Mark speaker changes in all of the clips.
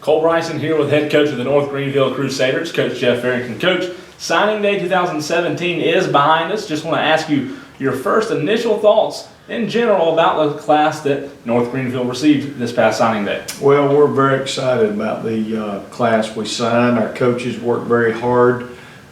Speaker 1: Cole Bryson here with head coach of the North Greenville Crusaders, Coach Jeff Farrington. Coach, signing day 2017 is behind us. Just want to ask you your first initial thoughts in general about the class that North Greenville received this past signing day.
Speaker 2: Well, we're very excited about the class we signed. Our coaches worked very hard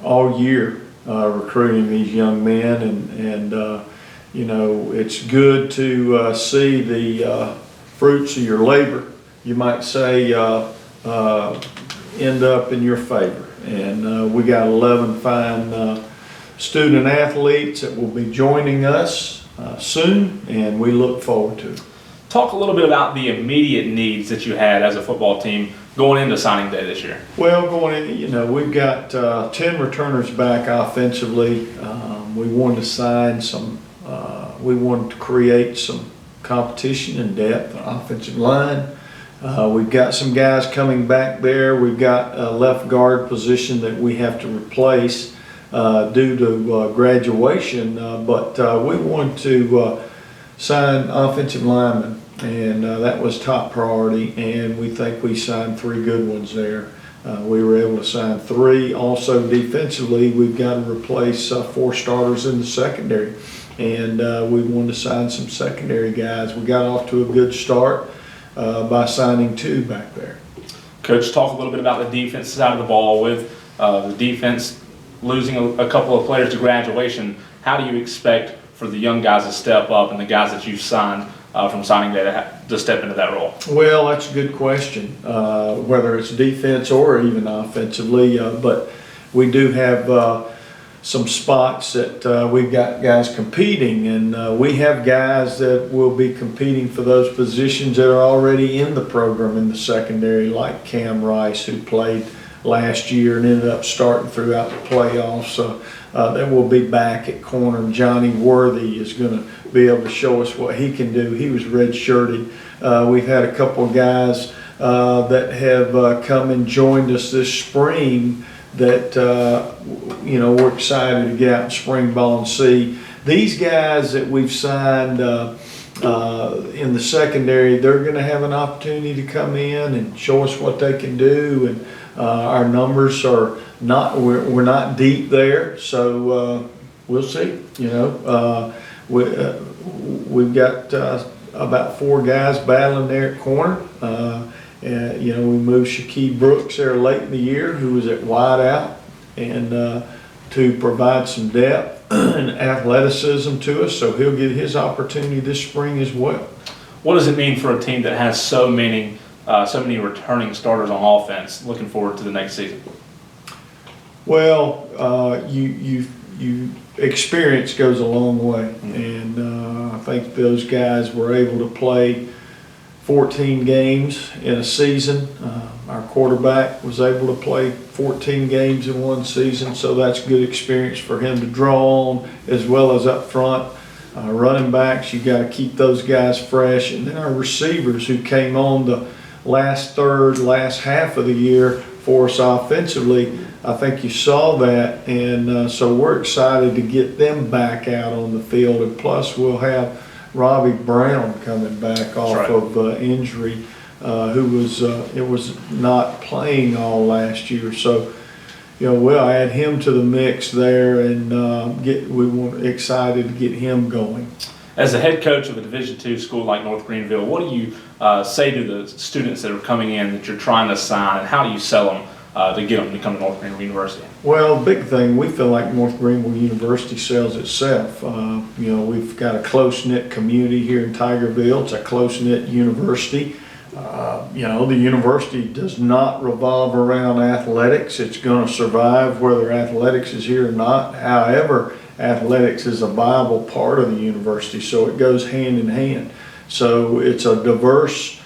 Speaker 2: all year recruiting these young men, and you know, it's good to see the fruits of your labor, you might say, end up in your favor. And we got 11 fine student athletes that will be joining us soon, and we look forward to it.
Speaker 1: Talk a little bit about the immediate needs that you had as a football team going into signing day this year.
Speaker 2: Well, going in, you know, we've got 10 returners back offensively. We wanted to sign some, we wanted to create some competition and depth on offensive line. We've got some guys coming back there. We've got a left guard position that we have to replace due to graduation, but we wanted to sign offensive linemen, and that was top priority, and we think we signed 3 good ones there. We were able to sign 3. Also defensively, we've got to replace 4 starters in the secondary, and we wanted to sign some secondary guys. We got off to a good start by signing 2 back there.
Speaker 1: Coach, talk a little bit about the defense side of the ball. With the defense losing a couple of players to graduation, how do you expect for the young guys to step up and the guys that you've signed from signing day to step into that role? Well,
Speaker 2: that's a good question, whether it's defense or even offensively, but we do have some spots that we've got guys competing, and we have guys that will be competing for those positions that are already in the program in the secondary, like Cam Rice, who played last year and ended up starting throughout the playoffs. That will be back at corner. Johnny Worthy is going to be able to show us what he can do. He was red-shirted. We've had a couple of guys that have come and joined us this spring that you know, we're excited to get out in spring ball and see. These guys that we've signed in the secondary, they're going to have an opportunity to come in and show us what they can do, and our numbers are not, we're not deep there, so we'll see. You know, we've got about 4 guys battling there at corner. And, you know, we moved Shaquille Brooks there late in the year, who was at wide out, and to provide some depth and athleticism to us, so he'll get his opportunity this spring as well.
Speaker 1: What does it mean for a team that has so many returning starters on offense looking forward to the next season?
Speaker 2: Well, you experience goes a long way, and I think those guys were able to play 14 games in a season. Our quarterback was able to play 14 games in one season, so that's good experience for him to draw on, as well as up front. Running backs, you got to keep those guys fresh, and then our receivers who came on the last half of the year for us offensively. I think you saw that, and so we're excited to get them back out on the field, and plus we'll have Robbie Brown coming back off of injury, who was not playing all last year. So, you know, we'll add him to the mix there, and we're excited to get him going.
Speaker 1: As the head coach of a Division II school like North Greenville, what do you say to the students that are coming in that you're trying to sign, and how do you sell them to get them to come to North Greenville University?
Speaker 2: Well, big thing, we feel like North Greenville University sells itself. You know, we've got a close-knit community here in Tigerville. It's a close-knit university. You know, the university does not revolve around athletics. It's going to survive whether athletics is here or not. However, athletics is a viable part of the university, so it goes hand in hand. So it's a diverse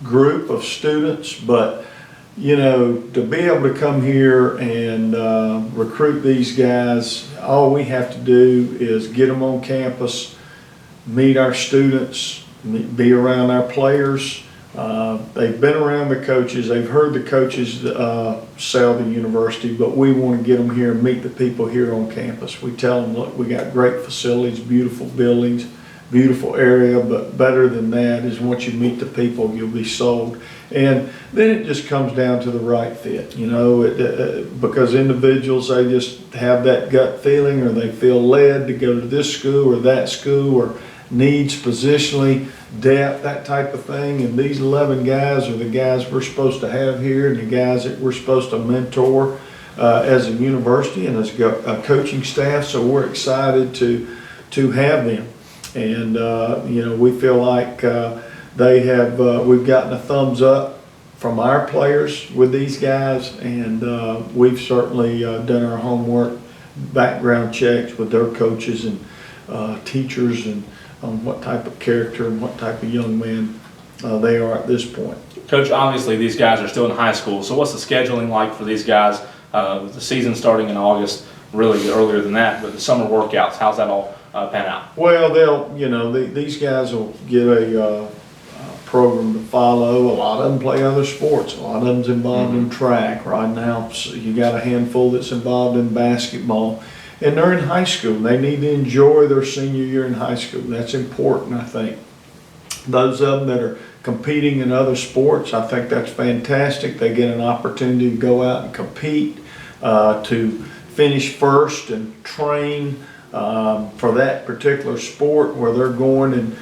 Speaker 2: group of students, but you know, to be able to come here and recruit these guys, all we have to do is get them on campus, meet our students, be around our players. They've been around the coaches, they've heard the coaches sell the university, but we want to get them here and meet the people here on campus. We tell them, look, we got great facilities, beautiful buildings, beautiful area, but better than that is once you meet the people, you'll be sold. And then it just comes down to the right fit, you know, because individuals, they just have that gut feeling, or they feel led to go to this school or that school, or needs positionally, depth, that type of thing. And these 11 guys are the guys we're supposed to have here, and the guys that we're supposed to mentor as a university and as a coaching staff. So we're excited to have them. And, you know, we feel like we've gotten a thumbs up from our players with these guys, and we've certainly done our homework, background checks with their coaches and teachers, and on what type of character and what type of young man they are at this point.
Speaker 1: Coach, obviously these guys are still in high school, so what's the scheduling like for these guys? The season starting in August, really earlier than that, but the summer workouts, how's that all pan out?
Speaker 2: Well, these guys will get a program to follow. A lot of them play other sports. A lot of them's involved in track. Right now, you got a handful that's involved in basketball. And they're in high school. They need to enjoy their senior year in high school. That's important, I think. Those of them that are competing in other sports, I think that's fantastic. They get an opportunity to go out and compete, to finish first and train for that particular sport where they're going and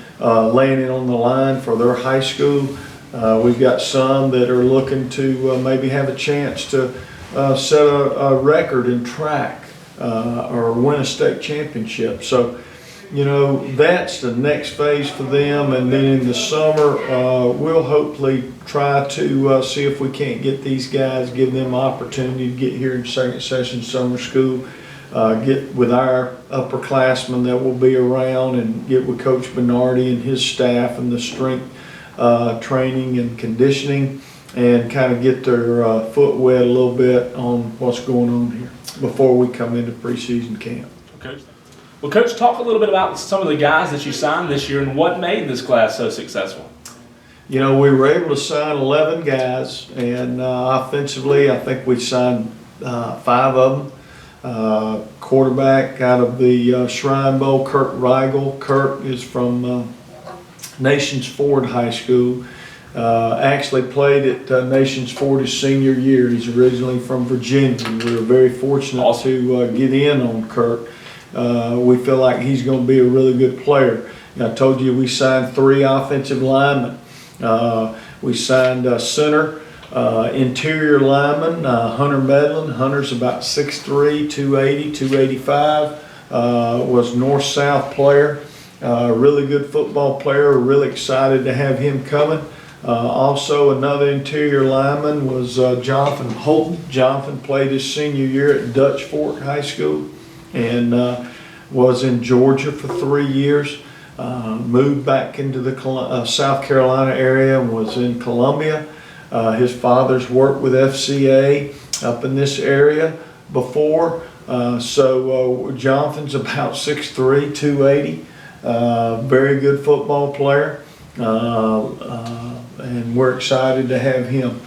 Speaker 2: laying it on the line for their high school. We've got some that are looking to maybe have a chance to set a record in track or win a state championship. So, you know, that's the next phase for them. And then in the summer, we'll hopefully try to see if we can't get these guys, give them opportunity to get here in second session summer school, get with our upperclassmen that will be around, and get with Coach Bernardi and his staff and the strength training and conditioning, and kind of get their foot wet a little bit on what's going on here before we come into preseason camp.
Speaker 1: Okay. Well, Coach, talk a little bit about some of the guys that you signed this year and what made this class so successful.
Speaker 2: You know, we were able to sign 11 guys, and offensively, I think we signed 5 of them. Quarterback out of the Shrine Bowl, Kirk Rigel. Kirk is from Nations Ford High School. Actually played at Nations Ford his senior year. He's originally from Virginia. We were very fortunate to get in on Kirk. We feel like he's going to be a really good player. I told you we signed 3 offensive linemen. We signed a center, interior lineman, Hunter Medlin. Hunter's about 6'3", 280, 285. Was north-south player. Really good football player. We're really excited to have him coming. Also, another interior lineman was Jonathan Holton. Jonathan played his senior year at Dutch Fork High School, and was in Georgia for 3 years. Moved back into the South Carolina area and was in Columbia. His father's worked with FCA up in this area before. So Jonathan's about 6'3", 280. Very good football player. And we're excited to have him.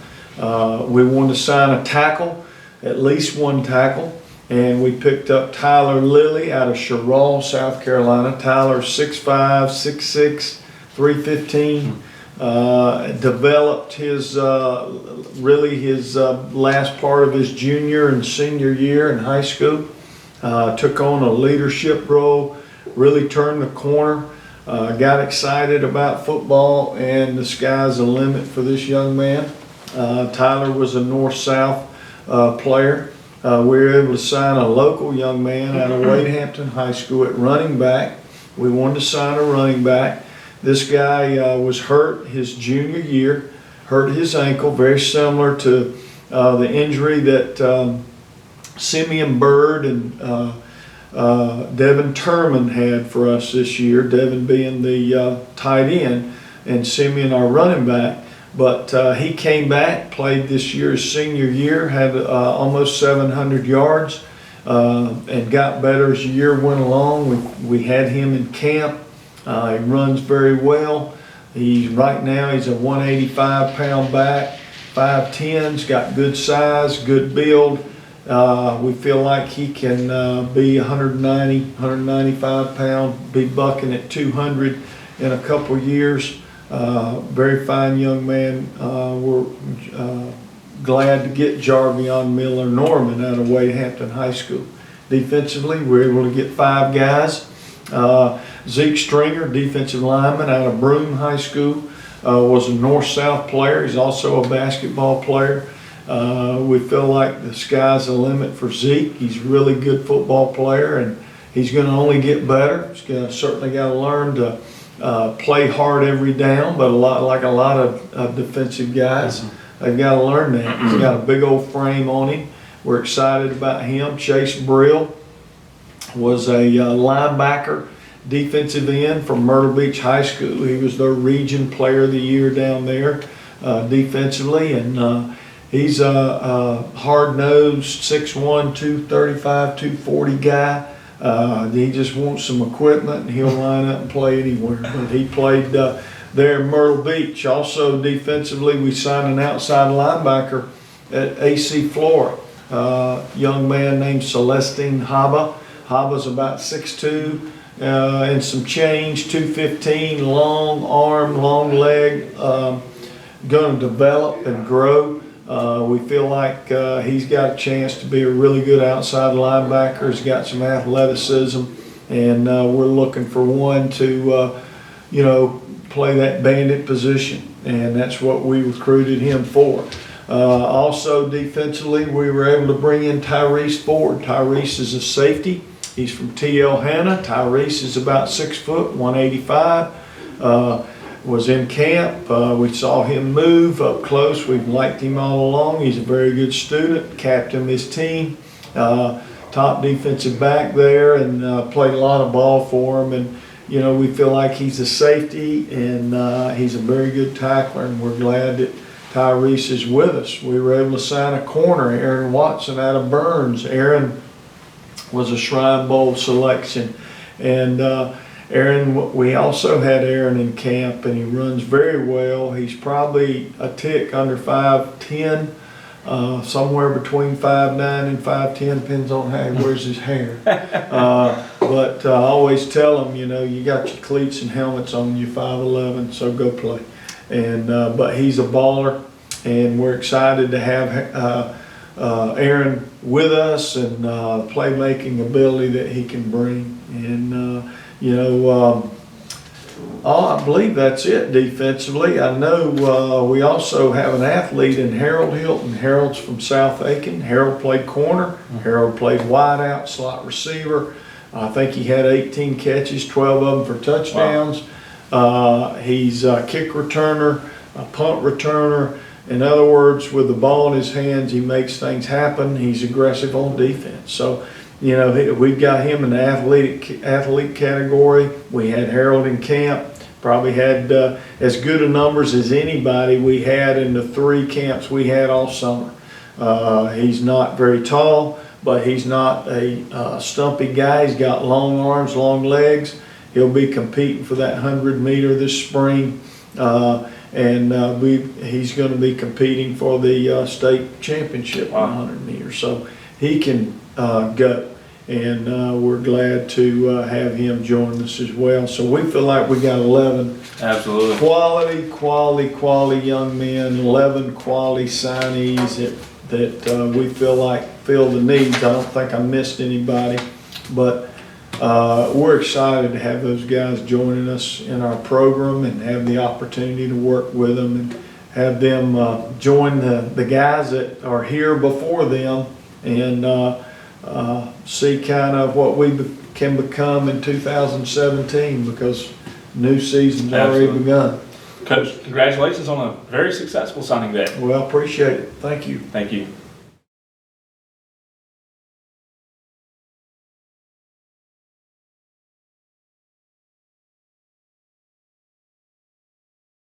Speaker 2: We wanted to sign a tackle, at least one tackle, and we picked up Tyler Lilly out of Sherrall, South Carolina. Tyler's 6'5", 6'6", 315. Developed his last part of his junior and senior year in high school. Took on a leadership role, really turned the corner. Got excited about football, and the sky's the limit for this young man. Tyler was a north-south player. We were able to sign a local young man out of Wade Hampton High School at running back. We wanted to sign a running back. This guy was hurt his junior year, hurt his ankle, very similar to the injury that Simeon Bird and Devin Turman had for us this year. Devin being the tight end and Simeon our running back. But he came back, played this year his senior year, had almost 700 yards, and got better as the year went along. We had him in camp. He runs very well. Right now he's a 185-pound back, 5'10", got good size, good build. We feel like he can be 190, 195 pound, be bucking at 200 in a couple years. Very fine young man. We're glad to get Jarvion Miller Norman out of Wade Hampton High School. Defensively, we're able to get 5 guys. Zeke Stringer, defensive lineman out of Broome High School, was a north-south player. He's also a basketball player. We feel like the sky's the limit for Zeke. He's a really good football player, and he's going to only get better. He's certainly got to learn to play hard every down, but like a lot of defensive guys, they've got to learn that. He's got a big old frame on him. We're excited about him. Chase Brill was a linebacker, defensive end from Myrtle Beach High School. He was their region player of the year down there defensively, and he's a hard-nosed 6'1", 235, 240 guy. He just wants some equipment, and he'll line up and play anywhere. But he played there in Myrtle Beach. Also defensively, we signed an outside linebacker at AC Flora. Young man named Celestine Haba. Haba's about 6'2", and some change, 215, long arm, long leg, going to develop and grow. We feel like he's got a chance to be a really good outside linebacker. He's got some athleticism, and we're looking for one to, play that bandit position, and that's what we recruited him for. Also defensively, we were able to bring in Tyrese Ford. Tyrese is a safety. He's from TL Hanna. Tyrese is about 6 foot, 185. Was in camp. We saw him move up close. We've liked him all along. He's a very good student, captain of his team, top defensive back there, and played a lot of ball for him. And we feel like he's a safety, and he's a very good tackler, and we're glad that Tyrese is with us. We were able to sign a corner, Aaron Watson out of Burns. Aaron was a Shrine Bowl selection, and Aaron, we also had Aaron in camp, and he runs very well. He's probably a tick under 5'10", somewhere between 5'9" and 5'10", depends on how he wears his hair. But I always tell him, you got your cleats and helmets on, you're 5'11", so go play. And but he's a baller, and we're excited to have Aaron with us, and playmaking ability that he can bring. And I believe that's it defensively. I know we also have an athlete in Harold Hilton. Harold's from South Aiken. Harold played corner. Harold played wideout, slot receiver. I think he had 18 catches, 12 of them for touchdowns. Wow. He's a kick returner, a punt returner. In other words, with the ball in his hands, he makes things happen. He's aggressive on defense. So, we've got him in the athlete category. We had Harold in camp. Probably had as good a numbers as anybody we had in the 3 camps we had all summer. He's not very tall, but he's not a stumpy guy. He's got long arms, long legs. He'll be competing for that 100-meter this spring. And he's going to be competing for the state championship in 100 meters. So he can go, and we're glad to have him join us as well. So we feel like we got 11
Speaker 1: absolutely
Speaker 2: quality young men, 11 quality signees that we feel like fill the needs. I don't think I missed anybody, but we're excited to have those guys joining us in our program and have the opportunity to work with them and have them join the guys that are here before them, and see kind of what we can become in 2017, because new season's already begun.
Speaker 1: Coach, congratulations on a very successful signing day.
Speaker 2: Well, appreciate it. Thank you.
Speaker 1: Thank you.